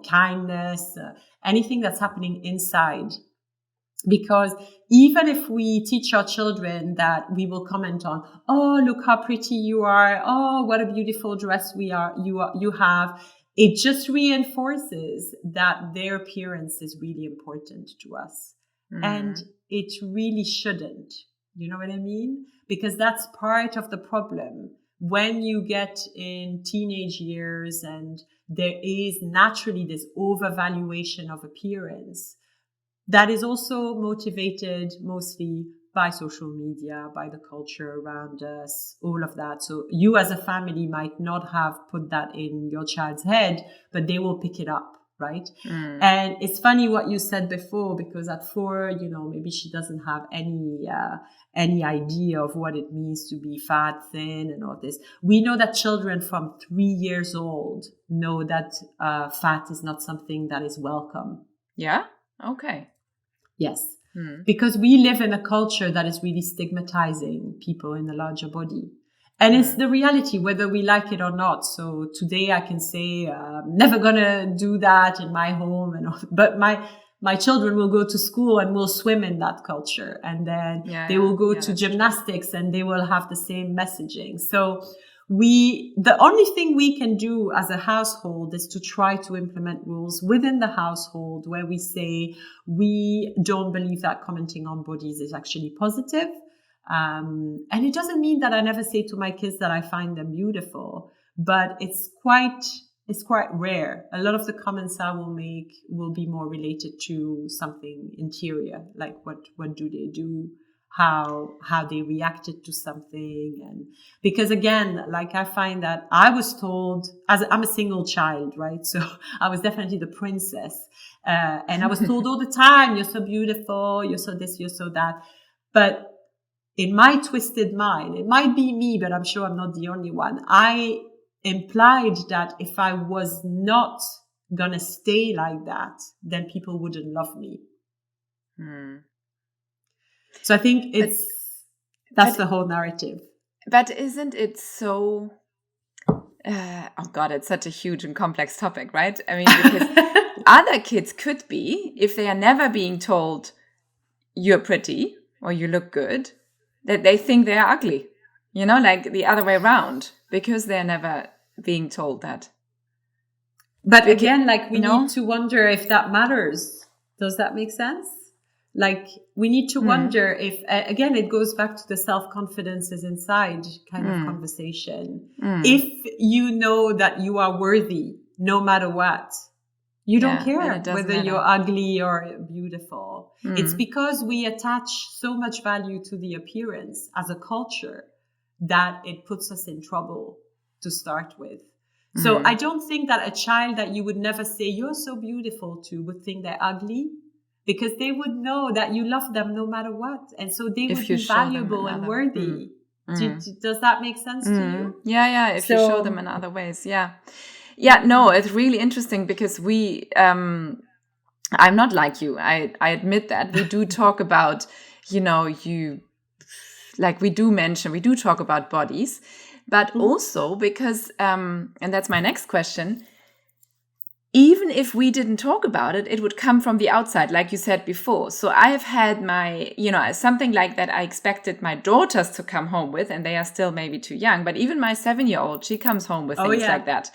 kindness, anything that's happening inside. Because even if we teach our children that we will comment on, oh, look how pretty you are. Oh, what a beautiful dress you have. It just reinforces that their appearance is really important to us. And it really shouldn't. You know what I mean? Because that's part of the problem. When you get in teenage years and there is naturally this overvaluation of appearance, that is also motivated mostly by social media, by the culture around us, all of that. So you as a family might not have put that in your child's head, but they will pick it up, right? And it's funny what you said before, because at 4, maybe she doesn't have any idea of what it means to be fat, thin, and all this. We know that children from 3 years old know that fat is not something that is welcome. Yeah? Okay. Yes. Because we live in a culture that is really stigmatizing people in a larger body. And it's the reality, whether we like it or not. So today I can say, never gonna do that in my home, but my children will go to school and will swim in that culture. And then they will go to gymnastics and they will have the same messaging. So the only thing we can do as a household is to try to implement rules within the household where we say we don't believe that commenting on bodies is actually positive. And it doesn't mean that I never say to my kids that I find them beautiful, but it's quite rare. A lot of the comments I will make will be more related to something interior, like what do they do, how they reacted to something. And because again, like I find that I was told, as I'm a single child, right? So I was definitely the princess. And I was told all the time, you're so beautiful, you're so this, you're so that. But in my twisted mind, it might be me, but I'm sure I'm not the only one. I implied that if I was not gonna stay like that, then people wouldn't love me. So I think that's the whole narrative. But isn't it so? Oh God, it's such a huge and complex topic, right? I mean, because other kids could be, if they are never being told you're pretty or you look good, that they think they are ugly, like the other way around, because they're never being told that. But again, like we need to wonder if that matters. Does that make sense? Like we need to wonder if, again, it goes back to the self-confidence is inside kind of conversation. If you know that you are worthy, no matter what, you don't care whether you're ugly or beautiful. It's because we attach so much value to the appearance as a culture that it puts us in trouble to start with. So I don't think that a child that you would never say you're so beautiful to would think they're ugly, because they would know that you love them no matter what. And so they would be valuable and worthy. Does that make sense to you? Yeah. If you show them in other ways. Yeah. Yeah, no, it's really interesting because I'm not like you. I admit that. We do talk about, we do talk about bodies, but also because, and that's my next question, even if we didn't talk about it, it would come from the outside, like you said before. So I have had my, something like that I expected my daughters to come home with, and they are still maybe too young, but even my 7-year-old, she comes home with things like that.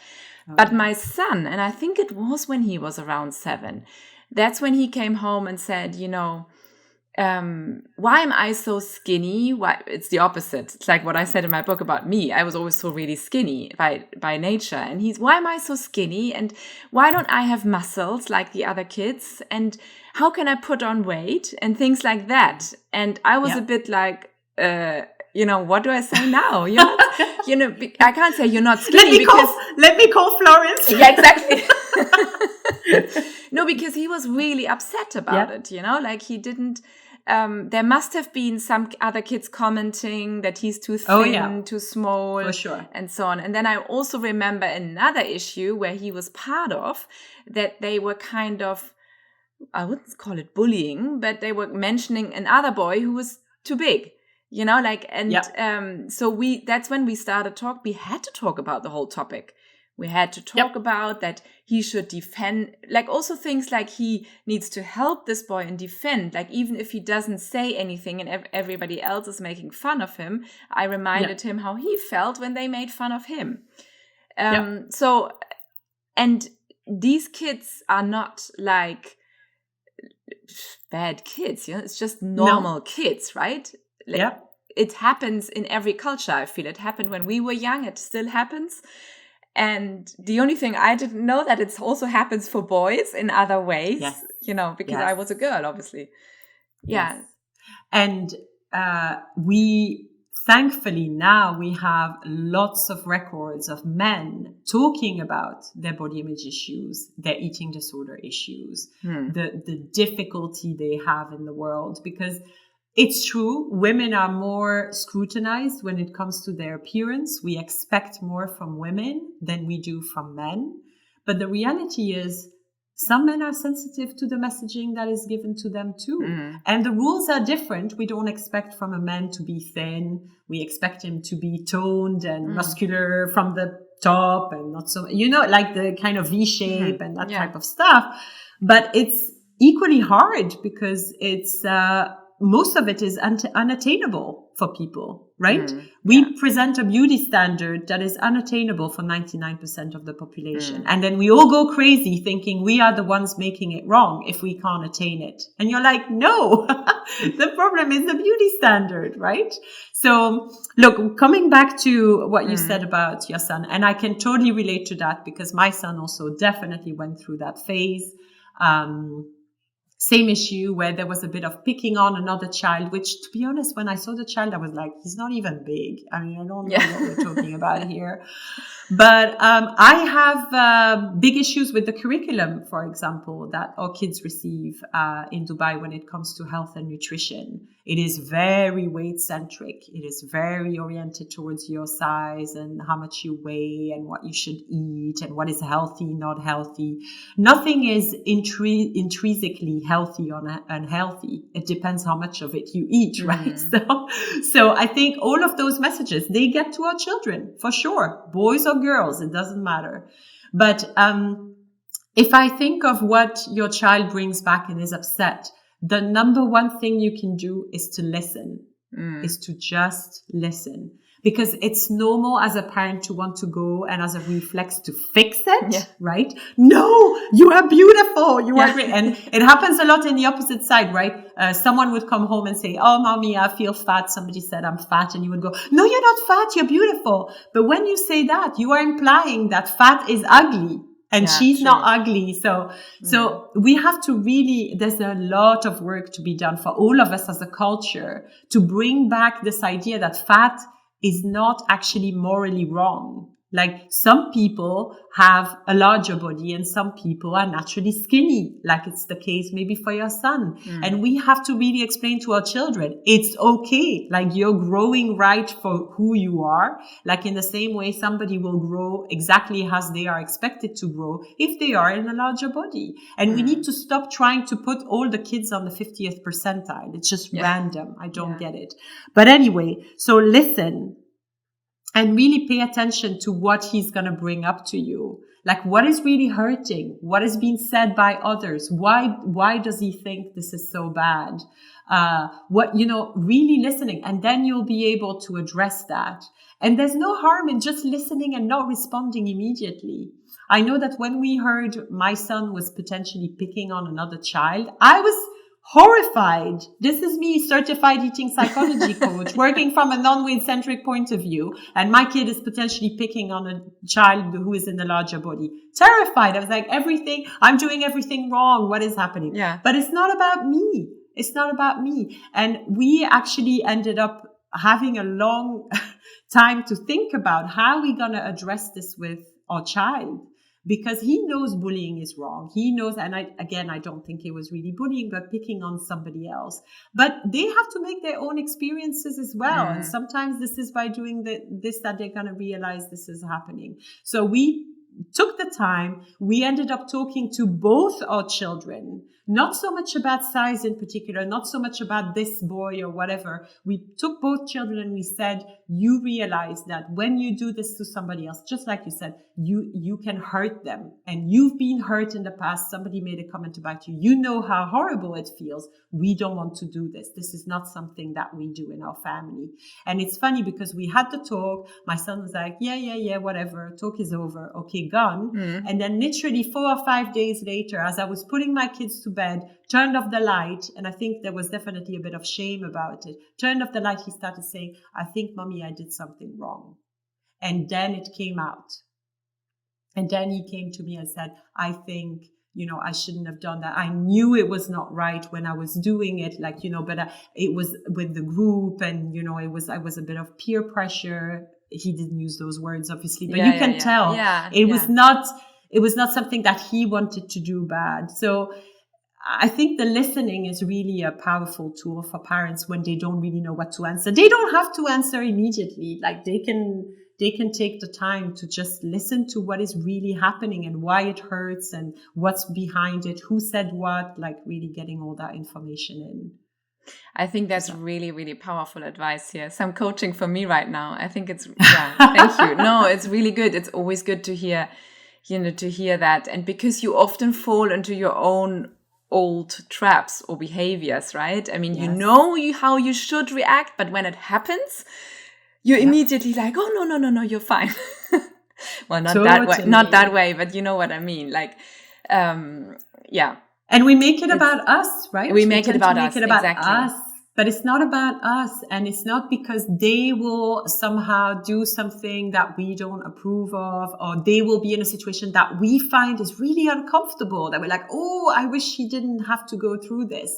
But my son, and I think it was when he was around 7, that's when he came home and said, why am I so skinny? Why? It's the opposite. It's like what I said in my book about me. I was always so really skinny by nature. And why am I so skinny? And why don't I have muscles like the other kids? And how can I put on weight? And things like that. And I was a bit like, what do I say now? I can't say you're not skinny let me call Florence. Yeah, exactly. No, because he was really upset about it, like he didn't, there must have been some other kids commenting that he's too thin, too small, for sure, and so on. And then I also remember another issue where he was part of, that they were kind of, I wouldn't call it bullying, but they were mentioning another boy who was too big. So that's when we started we had to talk about the whole topic. We had to talk about that he should defend, like also things like he needs to help this boy and defend, like even if he doesn't say anything and everybody else is making fun of him, I reminded him how he felt when they made fun of him. So, and these kids are not like bad kids, it's just normal kids, right? Yeah. It happens in every culture. I feel it happened when we were young. It still happens. And the only thing I didn't know that it also happens for boys in other ways, Yes. because I was a girl, obviously. Yeah. Yes. And we thankfully now we have lots of records of men talking about their body image issues, their eating disorder issues, the difficulty they have in the world, because it's true, women are more scrutinized when it comes to their appearance. We expect more from women than we do from men. But the reality is, some men are sensitive to the messaging that is given to them too. And the rules are different. We don't expect from a man to be thin. We expect him to be toned and muscular from the top and not so, like the kind of V shape and that type of stuff. But it's equally hard because it's, most of it is unattainable for people, right? We present a beauty standard that is unattainable for 99% of the population. And then we all go crazy thinking we are the ones making it wrong if we can't attain it. And you're like, no, the problem is the beauty standard, right? So look, coming back to what you said about your son, and I can totally relate to that because my son also definitely went through that phase. Same issue where there was a bit of picking on another child, which, to be honest, when I saw the child, I was like, he's not even big. I mean, I don't know what we're talking about here. But I have big issues with the curriculum, for example, that our kids receive in Dubai when it comes to health and nutrition. It is very weight-centric. It is very oriented towards your size and how much you weigh and what you should eat and what is healthy, not healthy. Nothing is intrinsically healthy or unhealthy. It depends how much of it you eat, right? So I think all of those messages, they get to our children, for sure. Boys or girls, it doesn't matter. But if I think of what your child brings back and is upset, the number one thing you can do is to listen, is to just listen. Because it's normal as a parent to want to go and as a reflex to fix it, right? No, you are beautiful. You are great. And it happens a lot in the opposite side, right? Someone would come home and say, oh, mommy, I feel fat. Somebody said I'm fat. And you would go, no, you're not fat. You're beautiful. But when you say that, you are implying that fat is ugly. And she's not ugly. So we have to really, there's a lot of work to be done for all of us as a culture to bring back this idea that fat is not actually morally wrong. Like some people have a larger body and some people are naturally skinny, like it's the case maybe for your son. And we have to really explain to our children, it's okay. Like you're growing right for who you are. Like in the same way, somebody will grow exactly as they are expected to grow if they are in a larger body. And we need to stop trying to put all the kids on the 50th percentile. It's just random. I don't get it. But anyway, so listen. And really pay attention to what he's going to bring up to you. Like what is really hurting? What is being said by others? Why does he think this is so bad? Really listening. And then you'll be able to address that. And there's no harm in just listening and not responding immediately. I know that when we heard my son was potentially picking on another child, I was horrified. This is me, certified eating psychology coach, working from a non-weight-centric point of view. And my kid is potentially picking on a child who is in the larger body. Terrified. I was like, I'm doing everything wrong. What is happening? Yeah. But it's not about me. It's not about me. And we actually ended up having a long time to think about how we're going to address this with our child. Because he knows bullying is wrong. He knows, and I don't think it was really bullying, but picking on somebody else. But they have to make their own experiences as well. And sometimes this is by doing this that they're going to realize this is happening. So we took the time. We ended up talking to both our children, not so much about size in particular, not so much about this boy or whatever. We took both children and we said, you realize that when you do this to somebody else, just like you said, you can hurt them. And you've been hurt in the past. Somebody made a comment about you. You know how horrible it feels. We don't want to do this. This is not something that we do in our family. And it's funny because we had the talk. My son was like, yeah, whatever. Talk is over. Okay, gone. And then literally 4 or 5 days later, as I was putting my kids to bed, turned off the light. And I think there was definitely a bit of shame about it. Turned off the light, he started saying, I think, Mommy, I did something wrong. And then it came out. And then he came to me and said, I think, I shouldn't have done that. I knew it was not right when I was doing it, but it was with the group and, I was a bit of peer pressure. He didn't use those words, obviously, but you can tell it was not something that he wanted to do bad. So I think the listening is really a powerful tool for parents when they don't really know what to answer. They don't have to answer immediately. Like they can take the time to just listen to what is really happening and why it hurts and what's behind it, who said what, like really getting all that information in. I think that's really, really powerful advice here. Some coaching for me right now. I think it's, thank you. No, it's really good. It's always good to hear, to hear that. And because you often fall into your own old traps or behaviors, right? I mean, how you should react, but when it happens, you're immediately like, oh, no, you're fine. Well, not that way, but you know what I mean? Like, And we make it about us, right? We make it about us, exactly. But it's not about us. And it's not because they will somehow do something that we don't approve of, or they will be in a situation that we find is really uncomfortable, that we're like, oh, I wish he didn't have to go through this.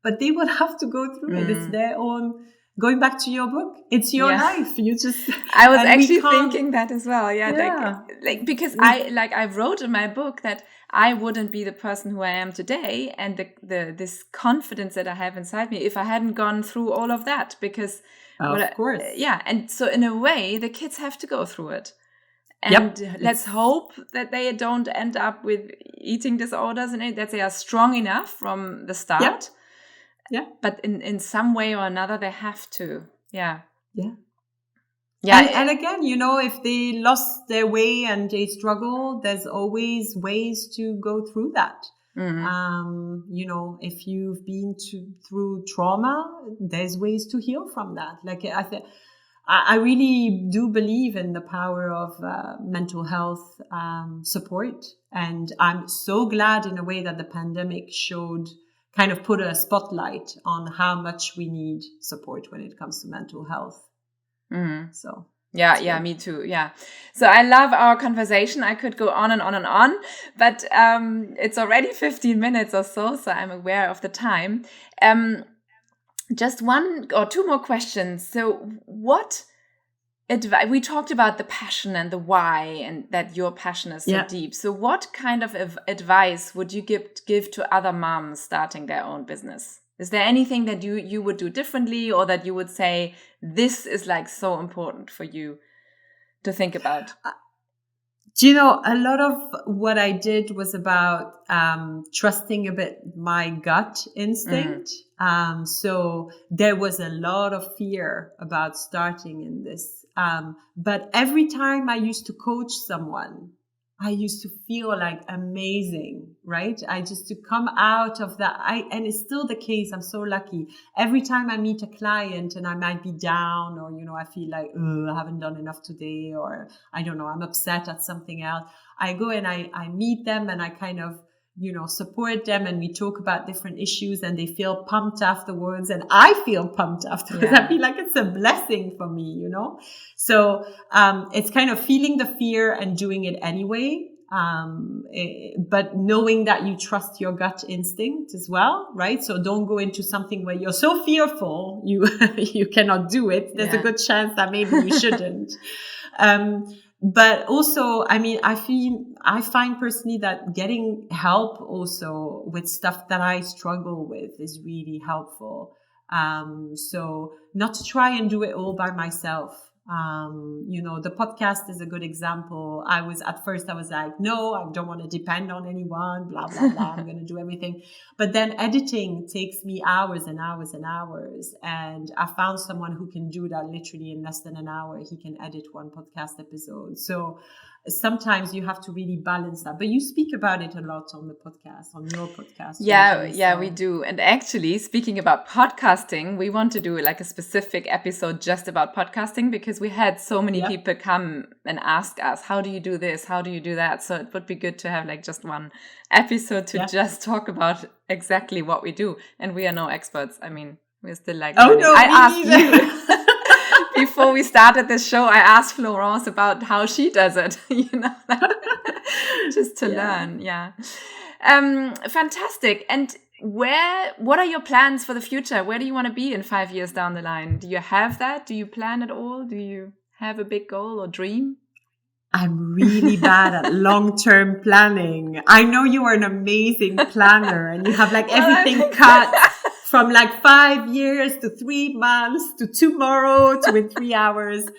But they would have to go through it. It's their own. Going back to your book, it's your life. You just. I was actually thinking that as well. Yeah. Like because I wrote in my book that I wouldn't be the person who I am today, and this confidence that I have inside me if I hadn't gone through all of that. Because, of course, and so in a way, the kids have to go through it. And let's hope that they don't end up with eating disorders and that they are strong enough from the start. Yeah. But in some way or another, they have to. Yeah. Yeah. And again, if they lost their way and they struggle, there's always ways to go through that. Mm-hmm. If you've been through trauma, there's ways to heal from that. Like I really do believe in the power of mental health support. And I'm so glad in a way that the pandemic kind of put a spotlight on how much we need support when it comes to mental health. Mm-hmm. So me too. Yeah. So I love our conversation. I could go on and on and on, but it's already 15 minutes or so I'm aware of the time. Just one or two more questions. So what we talked about the passion and the why, and that your passion is so deep. So what kind of advice would you give to other moms starting their own business? Is there anything that you would do differently, or that you would say, this is like so important for you to think about? A lot of what I did was about trusting a bit my gut instinct. So there was a lot of fear about starting in this. But every time I used to coach someone, I used to feel like amazing, right? I just to come out of that. And it's still the case. I'm so lucky. Every time I meet a client and I might be down, or, I feel like, I haven't done enough today, or I don't know, I'm upset at something else. I go and I meet them and I kind of, support them, and we talk about different issues, and they feel pumped afterwards, and I feel pumped afterwards. I feel like it's a blessing for me, So it's kind of feeling the fear and doing it anyway, but knowing that you trust your gut instinct as well, right? So don't go into something where you're so fearful you cannot do it. There's a good chance that maybe you shouldn't. But also, I mean, I find personally that getting help also with stuff that I struggle with is really helpful. So not to try and do it all by myself. The podcast is a good example. At first I was like, no, I don't want to depend on anyone, blah, blah, blah. I'm going to do everything. But then editing takes me hours and hours and hours. And I found someone who can do that literally in less than an hour. He can edit one podcast episode. So, sometimes you have to really balance that. But you speak about it a lot on the podcast, on your podcast. Yeah, usually, yeah, so. we do. And actually, speaking about podcasting, we want to do like a specific episode just about podcasting, because we had so many people come and ask us, how do you do this? How do you do that? So it would be good to have like just one episode to just talk about exactly what we do. And we are no experts. I mean, we're still like, I asked you. Before we started this show, I asked Florence about how she does it, just to learn. Yeah. Fantastic. And what are your plans for the future? Where do you want to be in 5 years down the line? Do you have that? Do you plan at all? Do you have a big goal or dream? I'm really bad at long-term planning. I know you are an amazing planner and you have like everything cut from like 5 years to 3 months to tomorrow to in 3 hours.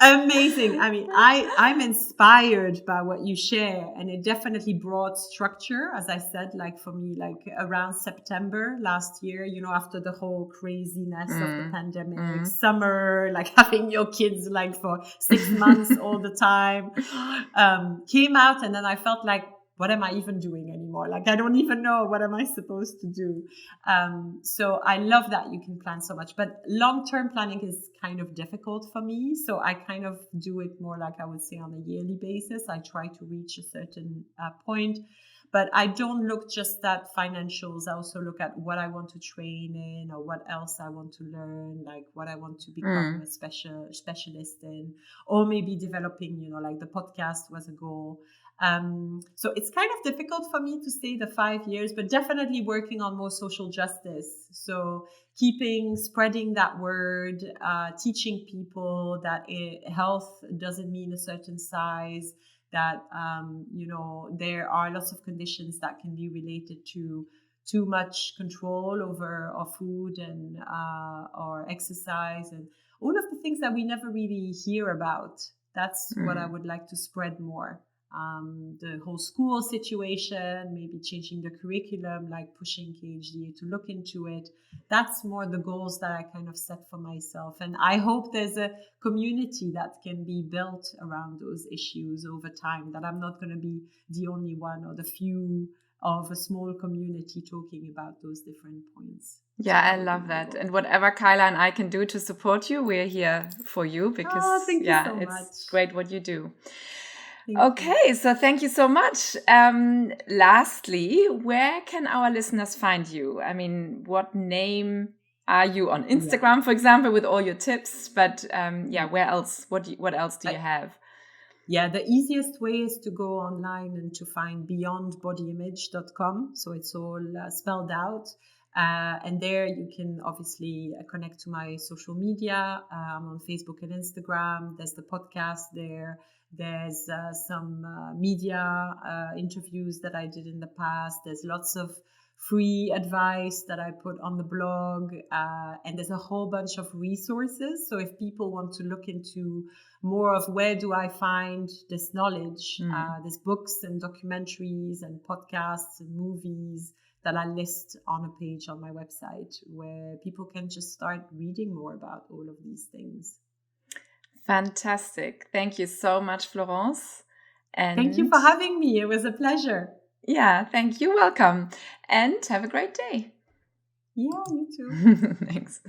Amazing. I mean, I'm inspired by what you share, and it definitely brought structure, as I said, like for me, like around September last year, after the whole craziness of the pandemic, summer, like having your kids like for 6 months all the time, came out. And then I felt like, what am I even doing anymore? Like, I don't even know what am I supposed to do. So I love that you can plan so much, but long-term planning is kind of difficult for me. So I kind of do it more like I would say on a yearly basis. I try to reach a certain point, but I don't look just at financials. I also look at what I want to train in, or what else I want to learn, like what I want to become a specialist in, or maybe developing, like the podcast was a goal. So it's kind of difficult for me to say the 5 years, but definitely working on more social justice. So spreading that word, teaching people that health doesn't mean a certain size, that, there are lots of conditions that can be related to too much control over our food and our exercise and all of the things that we never really hear about. That's what I would like to spread more. The whole school situation, maybe changing the curriculum, like pushing KHDA to look into it. That's more the goals that I kind of set for myself. And I hope there's a community that can be built around those issues over time, that I'm not going to be the only one or the few of a small community talking about those different points. Yeah, I love that. And whatever Kyla and I can do to support you, we're here for you, because thank you so much. It's great what you do. Okay, so thank you so much. Lastly, where can our listeners find you? I mean, what name are you on Instagram, for example, with all your tips? But where else? What else do you have? Yeah, the easiest way is to go online and to find beyondbodyimage.com. So it's all spelled out. And there you can obviously connect to my social media. I'm on Facebook and Instagram. There's the podcast there. There's some media interviews that I did in the past. There's lots of free advice that I put on the blog. And there's a whole bunch of resources. So if people want to look into more of where do I find this knowledge, there's books and documentaries and podcasts and movies that I list on a page on my website, where people can just start reading more about all of these things. Fantastic. Thank you so much, Florence. And thank you for having me. It was a pleasure. Yeah, thank you. Welcome. And have a great day. Yeah, you too. Thanks.